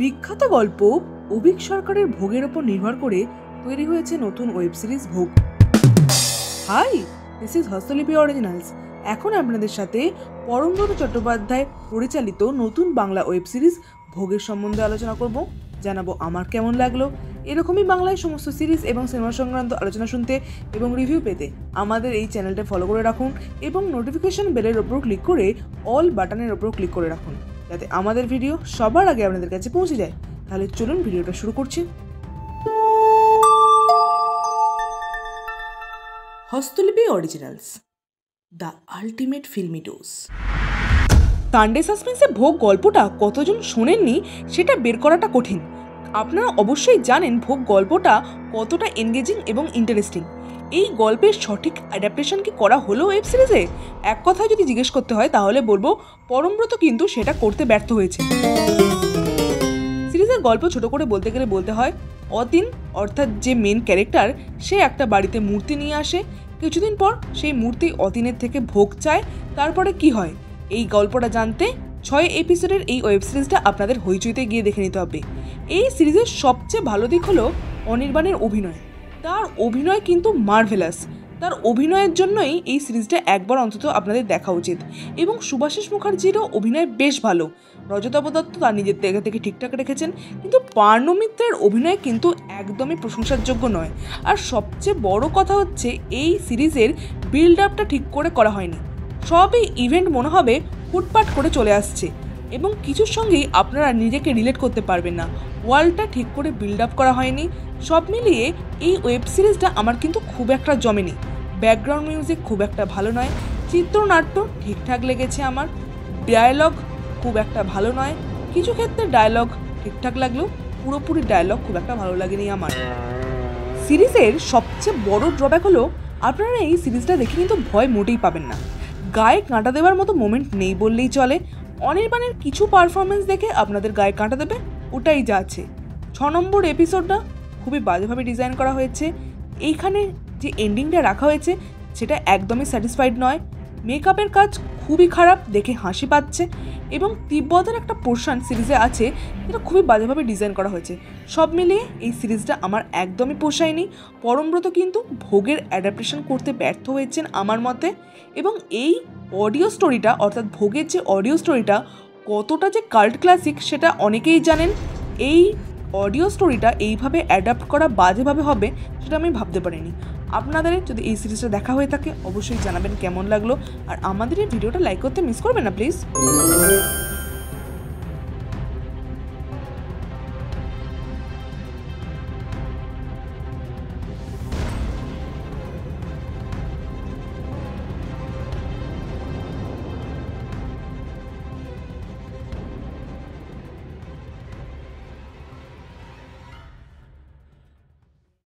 বিখ্যাত গল্প অভিক সরকারের ভোগের ওপর নির্ভর করে তৈরি হয়েছে নতুন web series Bhog. Hi, this is Hastolipi originals. এখন আপনাদের সাথে পরমব্রত চট্টোপাধ্যায় পরিচালিত নতুন বাংলা ওয়েব সিরিজ ভোগের সম্বন্ধে আলোচনা করব। জানাবো আমার কেমন লাগলো। এরকমই বাংলায় সমস্ত সিরিজ এবং সিনেমা সংক্রান্ত আলোচনা শুনতে এবং রিভিউ পেতে আমাদের এই চ্যানেলটা ফলো করে রাখুন এবং নোটিফিকেশন বেলের ওপর ক্লিক করে অল বাটনের ওপর ক্লিক করে রাখুন, যাতে আমাদের ভিডিও সবার আগে আপনাদের কাছে পৌঁছে যায়। তাহলে চলুন ভিডিওটা শুরু করছি। Hastolipi originals, the ultimate filmy dose. Sunday সাসপেন্সে ভোগ গল্পটা কতজন শোনেননি সেটা বের করাটা কঠিন। আপনারা অবশ্যই জানেন ভোগ গল্পটা কতটা এনগেজিং এবং ইন্টারেস্টিং। এই গল্পের সঠিক অ্যাডাপ্টেশন কি করা হলো ওয়েব সিরিজে? এক কথায় যদি জিজ্ঞেস করতে হয় তাহলে বলবো পরমব্রত কিন্তু সেটা করতে ব্যর্থ হয়েছে। সিরিজের গল্প ছোট করে বলতে গেলে বলতে হয়, অতীন অর্থাৎ যে মেন ক্যারেক্টার, সে একটা বাড়িতে মূর্তি নিয়ে আসে। কিছুদিন পর সেই মূর্তি অতীনের থেকে ভোগ চায়। তারপরে কি হয় এই গল্পটা জানতে 6 এপিসোডের এই ওয়েব সিরিজটা আপনাদের হইচইতে গিয়ে দেখে নিতে হবে। এই সিরিজের সবচেয়ে ভালো দিক হলো অনির্বাণের অভিনয়। তার অভিনয় কিন্তু মার্ভেলাস। তার অভিনয়ের জন্যই এই সিরিজটা একবার অন্তত আপনাদের দেখা উচিত। এবং সুভাষিস মুখার্জিরও অভিনয় বেশ ভালো। রজতাভ দত্ত তার নিজের জায়গা থেকে ঠিকঠাক রেখেছেন, কিন্তু পার্নো মিত্রের অভিনয় কিন্তু একদমই প্রশংসার যোগ্য নয়। আর সবচেয়ে বড় কথা হচ্ছে এই সিরিজের বিল্ড আপটা ঠিক করে করা হয়নি। সবই ইভেন্ট মনে হবে হুটপাট করে চলে আসছে এবং কিছুর সঙ্গেই আপনারা নিজেকে রিলেট করতে পারবেন না। ওয়ার্ল্ডটা ঠিক করে বিল্ড আপ করা হয়নি। সব মিলিয়ে এই ওয়েব সিরিজটা আমার কিন্তু খুব একটা জমেনি। ব্যাকগ্রাউন্ড মিউজিক খুব একটা ভালো নয়, চিত্রনাট্য ঠিকঠাক লেগেছে আমার, ডায়ালগ খুব একটা ভালো নয়, কিছু ক্ষেত্রে ডায়ালগ ঠিকঠাক লাগলেও পুরোপুরি ডায়ালগ খুব একটা ভালো লাগেনি আমার। সিরিজের সবচেয়ে বড় ড্রব্যাক হলো আপনারা এই সিরিজটা দেখে কিন্তু ভয় মোটেই পাবেন না। গায়ে কাঁটা দেওয়ার মতো মোমেন্ট নেই বললেই চলে। অনির্বাণের কিছু পারফরমেন্স দেখে আপনাদের গায়ে কাঁটা দেবে, ওটাই যা আছে। 6 নম্বর এপিসোডটা খুবই বাজেভাবে ডিজাইন করা হয়েছে। এইখানে যে এন্ডিংটা রাখা হয়েছে সেটা একদমই স্যাটিসফাইড নয়। মেকআপের কাজ খুবই খারাপ, দেখে হাসি পাচ্ছে। এবং তিব্বতের একটা পোর্শন সিরিজে আছে যেটা খুবই বাজেভাবে ডিজাইন করা হয়েছে। সব মিলিয়ে এই সিরিজটা আমার একদমই পোষায়নি। পরমব্রত কিন্তু ভোগের অ্যাডাপ্টেশন করতে ব্যর্থ হয়েছেন আমার মতে। এবং এই অডিও স্টোরিটা অর্থাৎ ভোগের যে অডিও স্টোরিটা কতটা যে কাল্ট ক্লাসিক সেটা অনেকেই জানেন। এই অডিও স্টোরিটা এইভাবে অ্যাডাপ্ট করা বাজেভাবে হবে সেটা আমি ভাবতে পারিনি। আপনাদের যদি এই সিরিজটা দেখা হয়ে থাকে অবশ্যই জানাবেন কেমন লাগলো। আর আমাদের এই ভিডিওটা লাইক করতে মিস করবেন না প্লিজ।